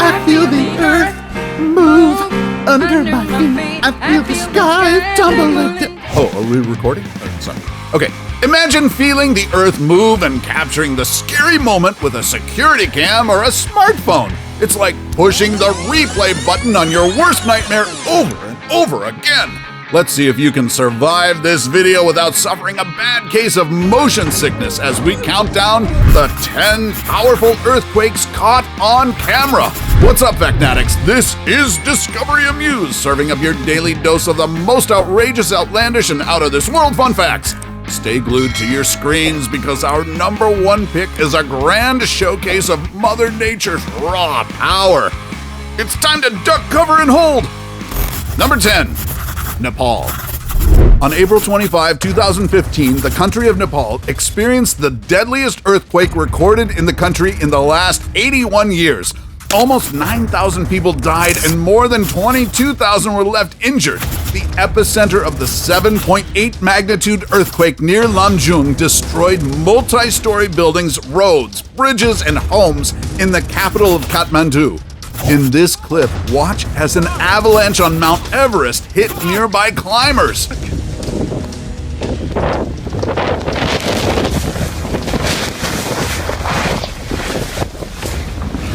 I feel the earth move under my feet. I feel the sky tumbling. Oh, are we recording? Oh, sorry. Okay. Imagine feeling the earth move and capturing the scary moment with a security cam or a smartphone. It's like pushing the replay button on your worst nightmare over and over again. Let's see if you can survive this video without suffering a bad case of motion sickness as we count down the 10 powerful earthquakes caught on camera. What's up, Vecnatics? This is Discovery Amuse, serving up your daily dose of the most outrageous, outlandish, and out-of-this-world fun facts. Stay glued to your screens because our number one pick is a grand showcase of Mother Nature's raw power. It's time to duck, cover, and hold. Number 10. Nepal. On April 25, 2015, the country of Nepal experienced the deadliest earthquake recorded in the country in the last 81 years. Almost 9,000 people died and more than 22,000 were left injured. The epicenter of the 7.8 magnitude earthquake near Lamjung destroyed multi-story buildings, roads, bridges, and homes in the capital of Kathmandu. In this clip, watch as an avalanche on Mount Everest hit nearby climbers.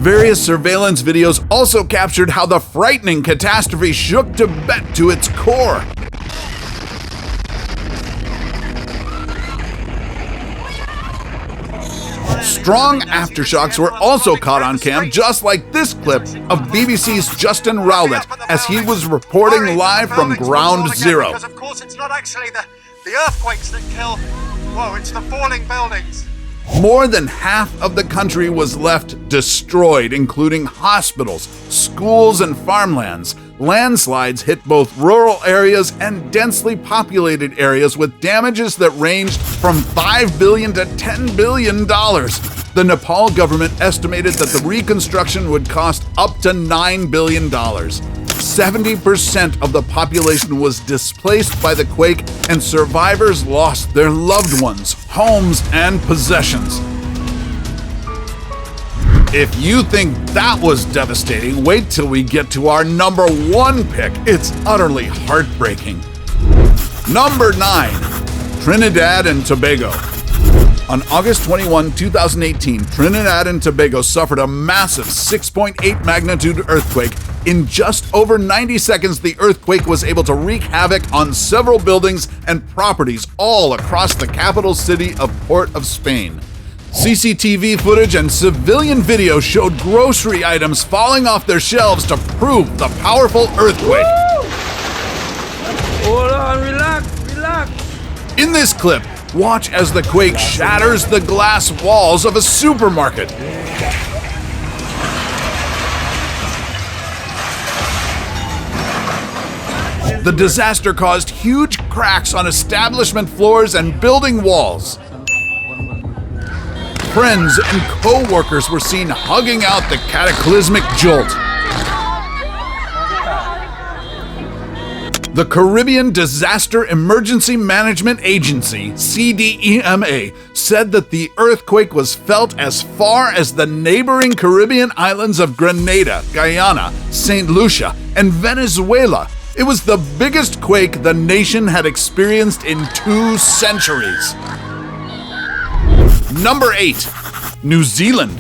Various surveillance videos also captured how the frightening catastrophe shook Tibet to its core. Strong aftershocks were also caught on cam, just like this clip of BBC's Justin Rowlett as he was reporting live from Ground Zero. Because of course it's not actually the earthquakes that kill, whoa, it's the falling buildings. More than half of the country was left destroyed, including hospitals, schools, and farmlands. Landslides hit both rural areas and densely populated areas with damages that ranged from $5 billion to $10 billion. The Nepal government estimated that the reconstruction would cost up to $9 billion. 70% of the population was displaced by the quake, and survivors lost their loved ones, homes, and possessions. If you think that was devastating, wait till we get to our number one pick. It's utterly heartbreaking. Number 9. Trinidad and Tobago. On August 21, 2018, Trinidad and Tobago suffered a massive 6.8 magnitude earthquake. In just over 90 seconds, the earthquake was able to wreak havoc on several buildings and properties all across the capital city of Port of Spain. CCTV footage and civilian video showed grocery items falling off their shelves to prove the powerful earthquake. Hold on, relax. In this clip, watch as the quake shatters the glass walls of a supermarket. The disaster caused huge cracks on establishment floors and building walls. Friends and co-workers were seen hugging out the cataclysmic jolt. The Caribbean Disaster Emergency Management Agency, CDEMA, said that the earthquake was felt as far as the neighboring Caribbean islands of Grenada, Guyana, St. Lucia, and Venezuela. It was the biggest quake the nation had experienced in 2 centuries. Number 8. New Zealand.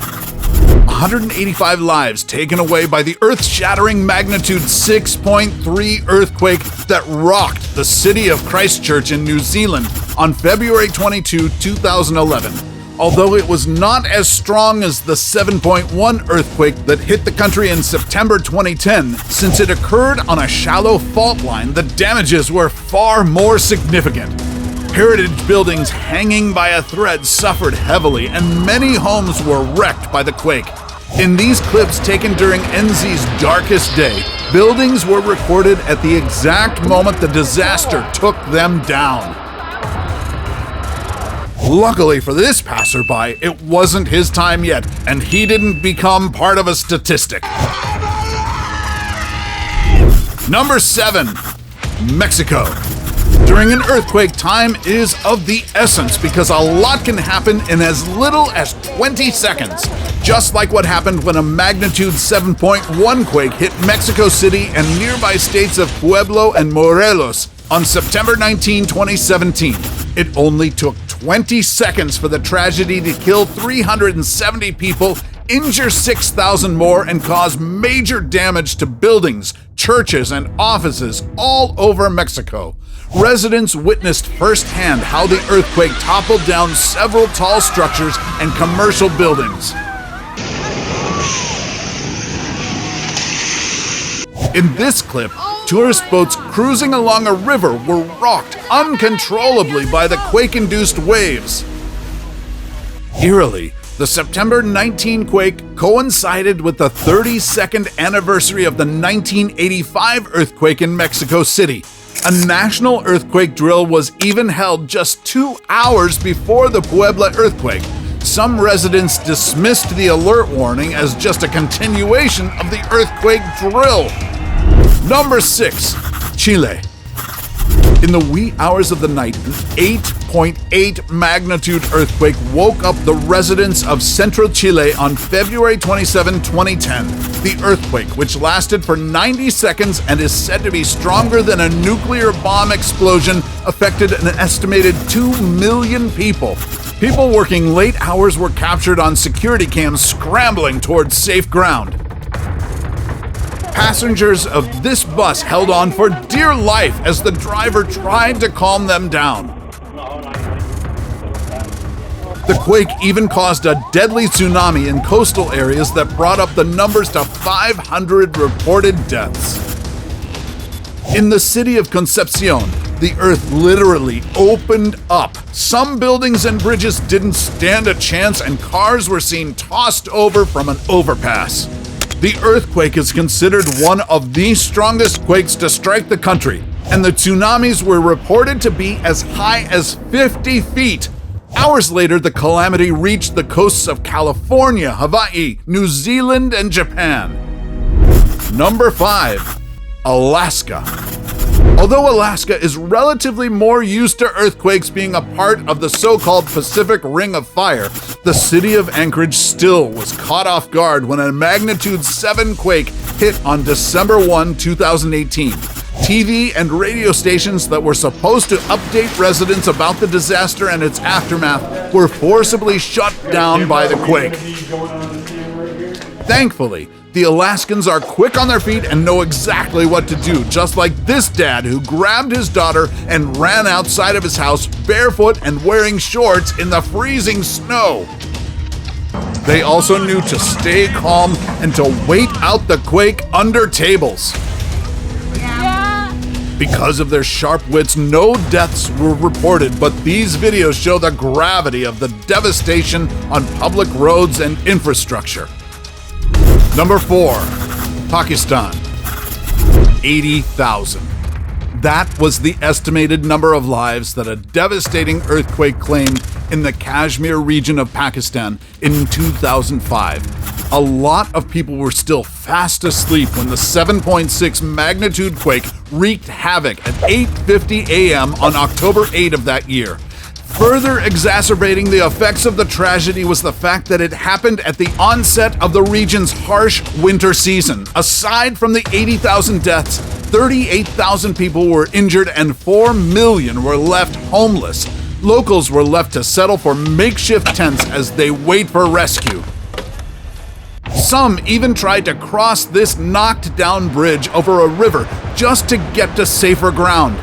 185 lives taken away by the earth-shattering magnitude 6.3 earthquake that rocked the city of Christchurch in New Zealand on February 22, 2011. Although it was not as strong as the 7.1 earthquake that hit the country in September 2010, since it occurred on a shallow fault line, the damages were far more significant. Heritage buildings hanging by a thread suffered heavily, and many homes were wrecked by the quake. In these clips taken during NZ's darkest day, buildings were recorded at the exact moment the disaster took them down. Luckily for this passerby, it wasn't his time yet, and he didn't become part of a statistic. Number 7. Mexico. During an earthquake, time is of the essence because a lot can happen in as little as 20 seconds. just like what happened when a magnitude 7.1 quake hit Mexico City and nearby states of Pueblo and Morelos on September 19, 2017. It only took 20 seconds for the tragedy to kill 370 people, injure 6,000 more, and cause major damage to buildings, churches, and offices all over Mexico. Residents witnessed firsthand how the earthquake toppled down several tall structures and commercial buildings. In this clip, tourist boats cruising along a river were rocked uncontrollably by the quake-induced waves. Eerily, the September 19 quake coincided with the 32nd anniversary of the 1985 earthquake in Mexico City. A national earthquake drill was even held just 2 hours before the Puebla earthquake. Some residents dismissed the alert warning as just a continuation of the earthquake drill. Number 6. Chile. In the wee hours of the night, an 8.8 magnitude earthquake woke up the residents of central Chile on February 27, 2010. The earthquake, which lasted for 90 seconds and is said to be stronger than a nuclear bomb explosion, affected an estimated 2 million people. People working late hours were captured on security cams scrambling towards safe ground. Passengers of this bus held on for dear life as the driver tried to calm them down. The quake even caused a deadly tsunami in coastal areas that brought up the numbers to 500 reported deaths. In the city of Concepcion, the earth literally opened up. Some buildings and bridges didn't stand a chance, and cars were seen tossed over from an overpass. The earthquake is considered one of the strongest quakes to strike the country, and the tsunamis were reported to be as high as 50 feet. Hours later, the calamity reached the coasts of California, Hawaii, New Zealand, and Japan. Number 5. Alaska. Although Alaska is relatively more used to earthquakes being a part of the so-called Pacific Ring of Fire, the city of Anchorage still was caught off guard when a magnitude 7 quake hit on December 1, 2018. TV and radio stations that were supposed to update residents about the disaster and its aftermath were forcibly shut down by the quake. Thankfully, the Alaskans are quick on their feet and know exactly what to do, just like this dad who grabbed his daughter and ran outside of his house barefoot and wearing shorts in the freezing snow. They also knew to stay calm and to wait out the quake under tables. Because of their sharp wits, no deaths were reported, but these videos show the gravity of the devastation on public roads and infrastructure. Number 4. Pakistan. 80,000. That was the estimated number of lives that a devastating earthquake claimed in the Kashmir region of Pakistan in 2005. A lot of people were still fast asleep when the 7.6 magnitude quake wreaked havoc at 8:50 a.m. on October 8 of that year. Further exacerbating the effects of the tragedy was the fact that it happened at the onset of the region's harsh winter season. Aside from the 80,000 deaths, 38,000 people were injured and 4 million were left homeless. Locals were left to settle for makeshift tents as they wait for rescue. Some even tried to cross this knocked-down bridge over a river just to get to safer ground.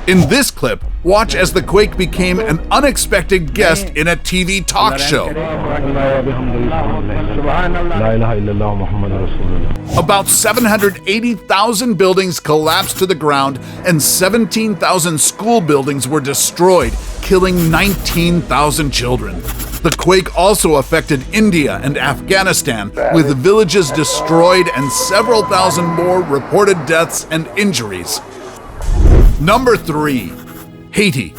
In this clip, watch as the quake became an unexpected guest in a TV talk show. About 780,000 buildings collapsed to the ground and 17,000 school buildings were destroyed, killing 19,000 children. The quake also affected India and Afghanistan, with villages destroyed and several thousand more reported deaths and injuries. Number 3. Haiti.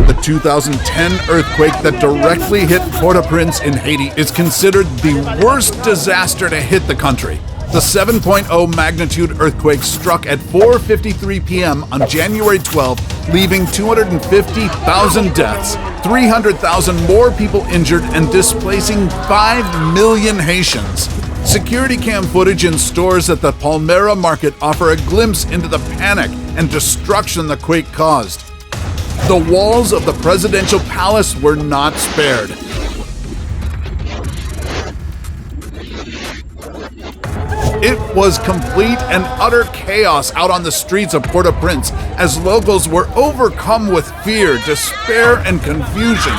The 2010 earthquake that directly hit Port-au-Prince in Haiti is considered the worst disaster to hit the country. The 7.0 magnitude earthquake struck at 4:53 p.m. on January 12, leaving 250,000 deaths, 300,000 more people injured, and displacing 5 million Haitians. Security cam footage in stores at the Palmera market offer a glimpse into the panic and destruction the quake caused. The walls of the presidential palace were not spared. It was complete and utter chaos out on the streets of Port-au-Prince as locals were overcome with fear, despair, and confusion.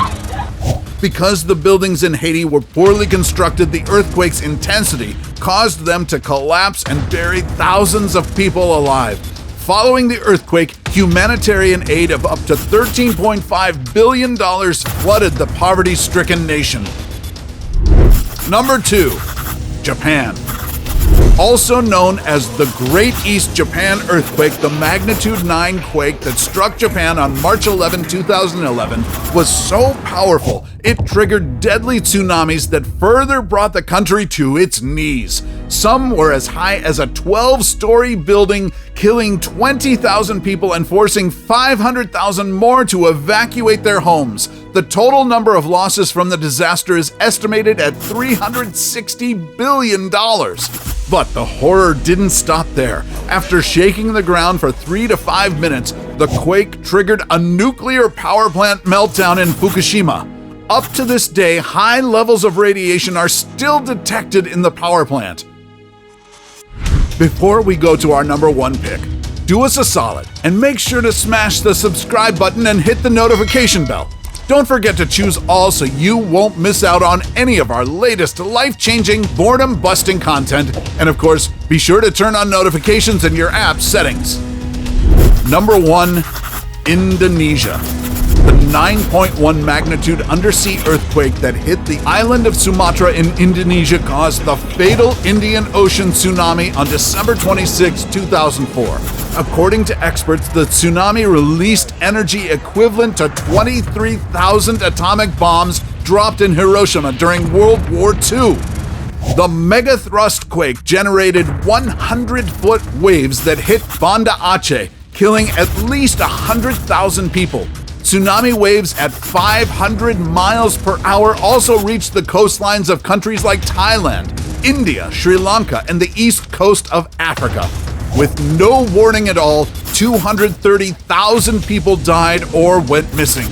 Because the buildings in Haiti were poorly constructed, the earthquake's intensity caused them to collapse and bury thousands of people alive. Following the earthquake, humanitarian aid of up to $13.5 billion flooded the poverty-stricken nation. Number 2. Japan. Also known as the Great East Japan Earthquake, the magnitude 9 quake that struck Japan on March 11, 2011 was so powerful it triggered deadly tsunamis that further brought the country to its knees. Some were as high as a 12-story building, killing 20,000 people and forcing 500,000 more to evacuate their homes. The total number of losses from the disaster is estimated at $360 billion. But the horror didn't stop there. After shaking the ground for 3 to 5 minutes, the quake triggered a nuclear power plant meltdown in Fukushima. Up to this day, high levels of radiation are still detected in the power plant. Before we go to our number 1 pick, do us a solid and make sure to smash the subscribe button and hit the notification bell. Don't forget to choose all so you won't miss out on any of our latest life-changing, boredom-busting content. And of course, be sure to turn on notifications in your app settings. Number 1, Indonesia. The 9.1 magnitude undersea earthquake that hit the island of Sumatra in Indonesia caused the fatal Indian Ocean tsunami on December 26, 2004. According to experts, the tsunami released energy equivalent to 23,000 atomic bombs dropped in Hiroshima during World War II. The megathrust quake generated 100-foot waves that hit Banda Aceh, killing at least 100,000 people. Tsunami waves at 500 miles per hour also reached the coastlines of countries like Thailand, India, Sri Lanka, and the east coast of Africa. With no warning at all, 230,000 people died or went missing.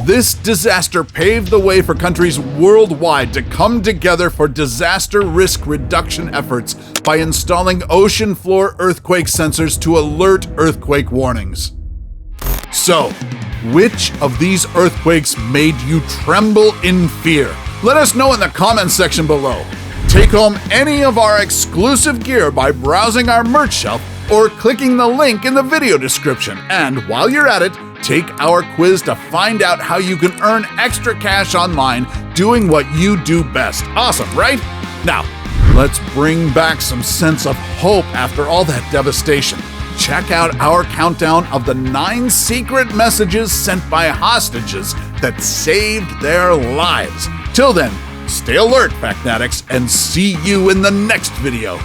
This disaster paved the way for countries worldwide to come together for disaster risk reduction efforts by installing ocean floor earthquake sensors to alert earthquake warnings. So, which of these earthquakes made you tremble in fear? Let us know in the comments section below. Take home any of our exclusive gear by browsing our merch shelf or clicking the link in the video description. And while you're at it, take our quiz to find out how you can earn extra cash online doing what you do best. Awesome, right? Now, let's bring back some sense of hope after all that devastation. Check out our countdown of the 9 secret messages sent by hostages that saved their lives. Till then, stay alert, Factnatics, and see you in the next video.